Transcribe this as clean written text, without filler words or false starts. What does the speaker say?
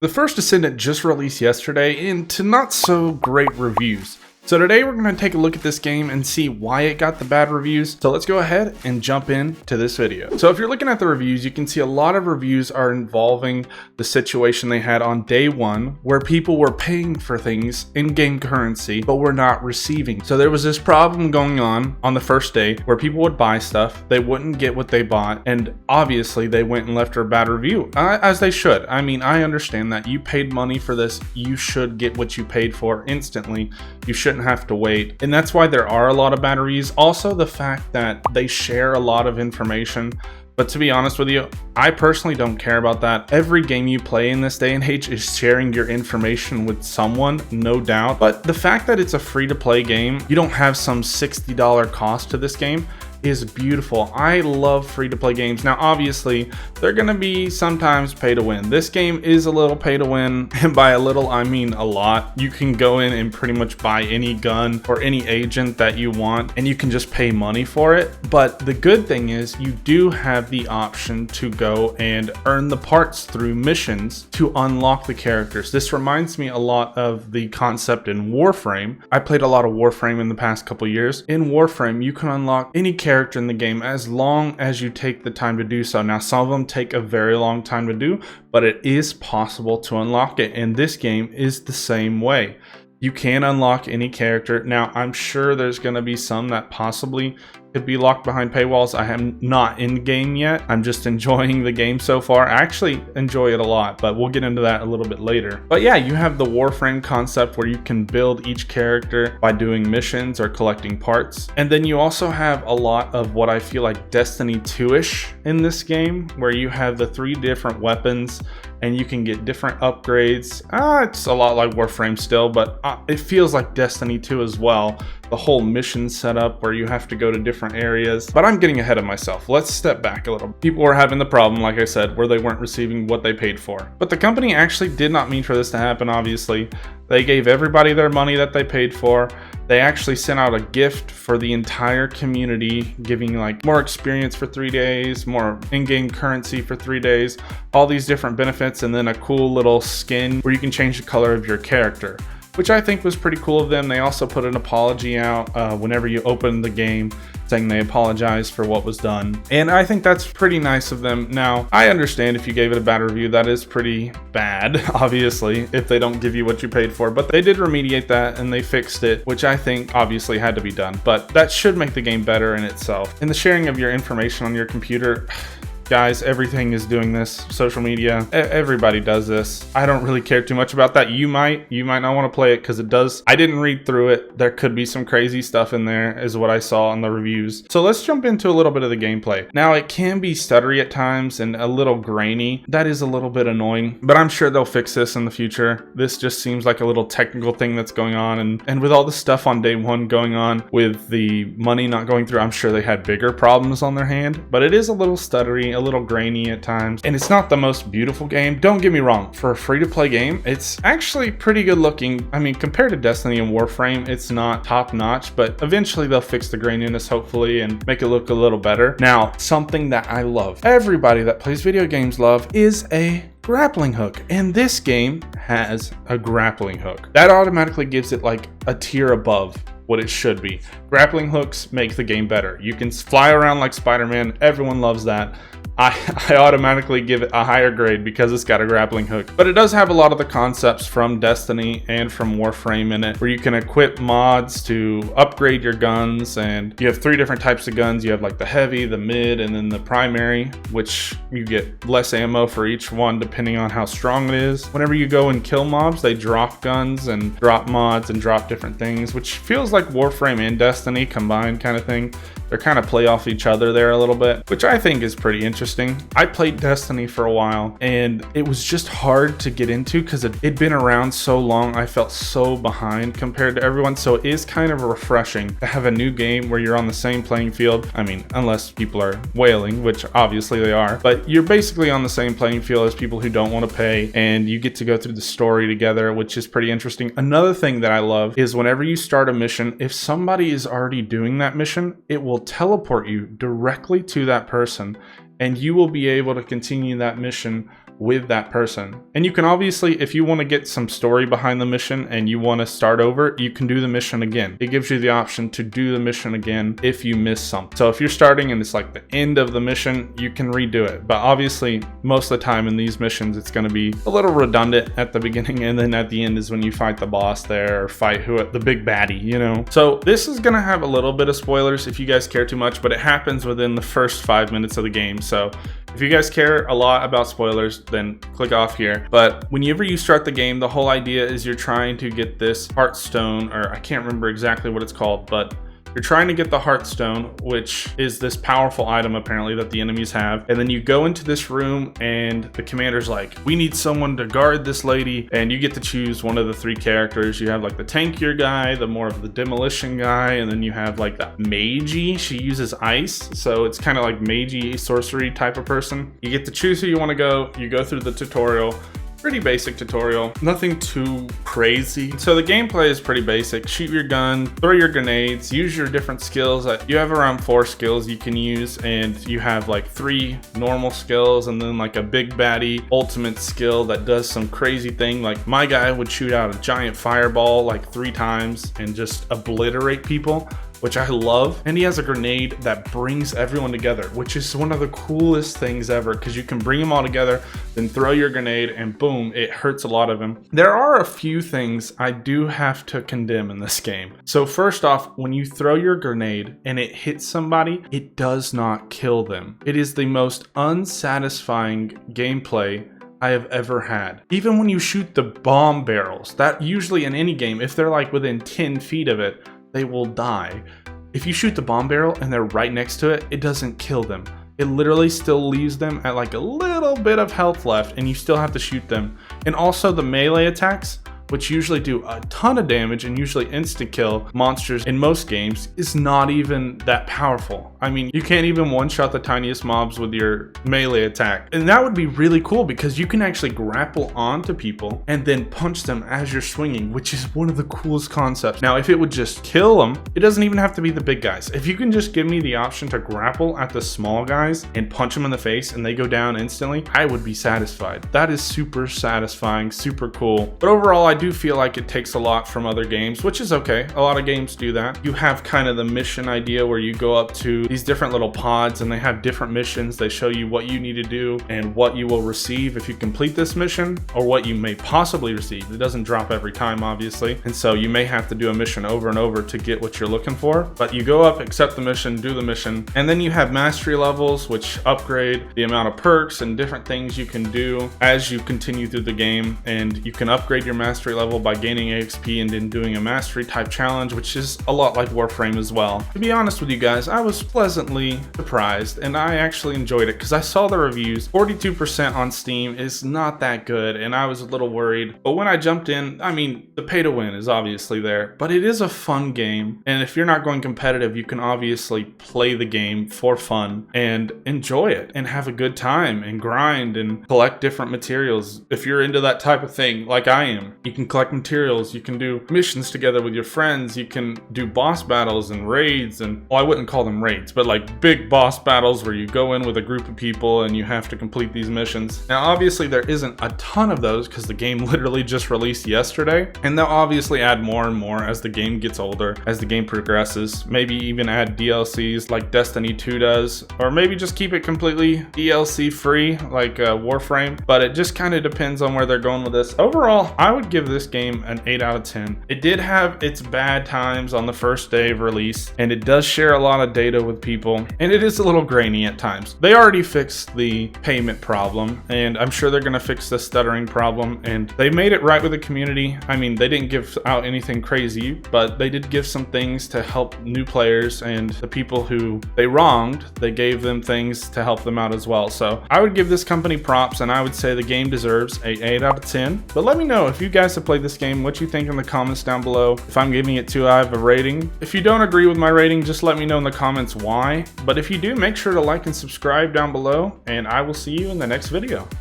The first Descendant just released yesterday and to not so great reviews. So today we're going to take a look at this game and see why it got the bad reviews. So let's go ahead and jump into this video. So if you're looking at the reviews, you can see a lot of reviews are involving the situation they had on day one where people were paying for things in-game currency but were not receiving. So there was this problem going on the first day where people would buy stuff, they wouldn't get what they bought, and obviously they went and left a bad review, as they should. I mean, I understand that you paid money for this, you should get what you paid for instantly. You shouldn't have to wait, and that's why there are a lot of bad reviews. Also, the fact that they share a lot of information, but to be honest with you, I personally don't care about that. Every game you play in this day and age is sharing your information with someone, no doubt, but the fact that it's a free-to-play game, you don't have some $60 cost to this game, is beautiful. I love free-to-play games. Now obviously they're gonna be sometimes pay to win. This game is a little pay to win, and by a little I mean a lot. You can go in and pretty much buy any gun or any agent that you want and you can just pay money for it. But the good thing is you do have the option to go and earn the parts through missions to unlock the characters. This reminds me a lot of the concept in Warframe. I played a lot of Warframe in the past couple years. In Warframe you can unlock any character in the game as long as you take the time to do so. Now some of them take a very long time to do, but it is possible to unlock it, and this game is the same way. You can unlock any character. Now I'm sure there's going to be some that possibly could be locked behind paywalls. I am not in game yet. I'm just enjoying the game so far. I actually enjoy it a lot, but we'll get into that a little bit later. But yeah, you have the Warframe concept where you can build each character by doing missions or collecting parts. And then you also have a lot of what I feel like Destiny 2-ish in this game, where you have the 3 different weapons and you can get different upgrades. It's a lot like Warframe still, but it feels like Destiny 2 as well. The whole mission setup where you have to go to different areas. But I'm getting ahead of myself. Let's step back a little. People were having the problem, like I said, where they weren't receiving what they paid for. But the company actually did not mean for this to happen, obviously. They gave everybody their money that they paid for. They actually sent out a gift for the entire community, giving like more experience for 3 days, more in-game currency for 3 days, all these different benefits, and then a cool little skin where you can change the color of your character, which I think was pretty cool of them. They also put an apology out whenever you open the game, saying they apologized for what was done. And I think that's pretty nice of them. Now, I understand if you gave it a bad review, that is pretty bad, obviously, if they don't give you what you paid for. But they did remediate that and they fixed it, which I think obviously had to be done. But that should make the game better in itself. And the sharing of your information on your computer, guys, everything is doing this. Social media, everybody does this. I don't really care too much about that. You might not want to play it because it does. I didn't read through it. There could be some crazy stuff in there is what I saw in the reviews. So let's jump into a little bit of the gameplay. Now it can be stuttery at times and a little grainy. That is a little bit annoying, but I'm sure they'll fix this in the future. This just seems like a little technical thing that's going on, and with all the stuff on day one going on with the money not going through, I'm sure they had bigger problems on their hand. But it is a little stuttery, a little grainy at times, and it's not the most beautiful game. Don't get me wrong, for a free-to-play game, it's actually pretty good looking. I mean, compared to Destiny and Warframe, it's not top-notch, but eventually they'll fix the graininess, hopefully, and make it look a little better. Now, something that I love, everybody that plays video games love, is a grappling hook, and this game has a grappling hook. That automatically gives it like a tier above what it should be. Grappling hooks make the game better. You can fly around like Spider-Man. Everyone loves that. I automatically give it a higher grade because it's got a grappling hook. But it does have a lot of the concepts from Destiny and from Warframe in it, where you can equip mods to upgrade your guns, and you have 3 different types of guns. You have like the heavy, the mid, and then the primary, which you get less ammo for each one depending on how strong it is. Whenever you go and kill mobs, they drop guns and drop mods and drop different things, which feels like Warframe and Destiny combined kind of thing. They're kind of play off each other there a little bit, which I think is pretty interesting. I played Destiny for a while and it was just hard to get into because it'd been around so long. I felt so behind compared to everyone. So it is kind of refreshing to have a new game where you're on the same playing field. I mean, unless people are whaling, which obviously they are, but you're basically on the same playing field as people who don't want to pay, and you get to go through the story together, which is pretty interesting. Another thing that I love is whenever you start a mission, if somebody is already doing that mission, it will teleport you directly to that person, and you will be able to continue that mission with that person. And you can obviously, if you want to get some story behind the mission and you want to start over, you can do the mission again. It gives you the option to do the mission again if you miss something. So if you're starting and it's like the end of the mission, you can redo it. But obviously, most of the time in these missions, it's going to be a little redundant at the beginning, and then at the end is when you fight the boss there or fight the big baddie, you know? So this is going to have a little bit of spoilers if you guys care too much, but it happens within the first 5 minutes of the game. So if you guys care a lot about spoilers, then click off here. But whenever you start the game, the whole idea is you're trying to get this Heartstone, or I can't remember exactly what it's called, but you're trying to get the Heartstone, which is this powerful item apparently that the enemies have. And then you go into this room and the commander's like, we need someone to guard this lady. And you get to choose one of the 3 characters. You have like the tankier guy, the more of the demolition guy, and then you have like the magey. She uses ice, so it's kind of like magey sorcery type of person. You get to choose who you want to go. You go through the tutorial. Pretty basic tutorial, nothing too crazy. So the gameplay is pretty basic. Shoot your gun, throw your grenades, use your different skills. You have around 4 skills you can use, and you have like 3 normal skills and then like a big baddie ultimate skill that does some crazy thing. Like my guy would shoot out a giant fireball like 3 times and just obliterate people, which I love. And he has a grenade that brings everyone together, which is one of the coolest things ever, because you can bring them all together, then throw your grenade and boom, it hurts a lot of them. There are a few things I do have to condemn in this game. So first off, when you throw your grenade and it hits somebody, it does not kill them. It is the most unsatisfying gameplay I have ever had. Even when you shoot the bomb barrels, that usually in any game, if they're like within 10 feet of it, they will die. If you shoot the bomb barrel and they're right next to it, it doesn't kill them. It literally still leaves them at like a little bit of health left, and you still have to shoot them. And also the melee attacks, which usually do a ton of damage and usually instant kill monsters in most games, is not even that powerful. I mean, you can't even one-shot the tiniest mobs with your melee attack. And that would be really cool because you can actually grapple onto people and then punch them as you're swinging, which is one of the coolest concepts. Now, if it would just kill them, it doesn't even have to be the big guys. If you can just give me the option to grapple at the small guys and punch them in the face and they go down instantly, I would be satisfied. That is super satisfying, super cool. But overall, I do feel like it takes a lot from other games, which is okay. A lot of games do that. You have kind of the mission idea where you go up to these different little pods and they have different missions. They show you what you need to do and what you will receive if you complete this mission, or what you may possibly receive. It doesn't drop every time, obviously. And so you may have to do a mission over and over to get what you're looking for. But you go up, accept the mission, do the mission, and then you have mastery levels, which upgrade the amount of perks and different things you can do as you continue through the game. And you can upgrade your mastery level by gaining XP and then doing a mastery type challenge, which is a lot like Warframe as well. To be honest with you guys, I was pleasantly surprised and I actually enjoyed it because I saw the reviews. 42% on Steam is not that good and I was a little worried. But when I jumped in, I mean, the pay to win is obviously there, but it is a fun game. And if you're not going competitive, you can obviously play the game for fun and enjoy it and have a good time and grind and collect different materials. If you're into that type of thing, like I am, you can collect materials, you can do missions together with your friends, you can do boss battles and raids, and well, I wouldn't call them raids, but like big boss battles where you go in with a group of people and you have to complete these missions. Now obviously there isn't a ton of those because the game literally just released yesterday, and they'll obviously add more and more as the game gets older, as the game progresses. Maybe even add DLCs like Destiny 2 does, or maybe just keep it completely DLC free like Warframe, but it just kind of depends on where they're going with this. Overall, I would give this game an 8 out of 10. It did have its bad times on the first day of release, and it does share a lot of data with people, and it is a little grainy at times. They already fixed the payment problem, and I'm sure they're going to fix the stuttering problem, and they made it right with the community. I mean, they didn't give out anything crazy, but they did give some things to help new players, and the people who they wronged, they gave them things to help them out as well. So I would give this company props, and I would say the game deserves a 8 out of 10. But let me know if you guys have played this game, what you think in the comments down below. If I'm giving it too high of a rating. If you don't agree with my rating, just let me know in the comments why. But if you do, make sure to like and subscribe down below, and I will see you in the next video.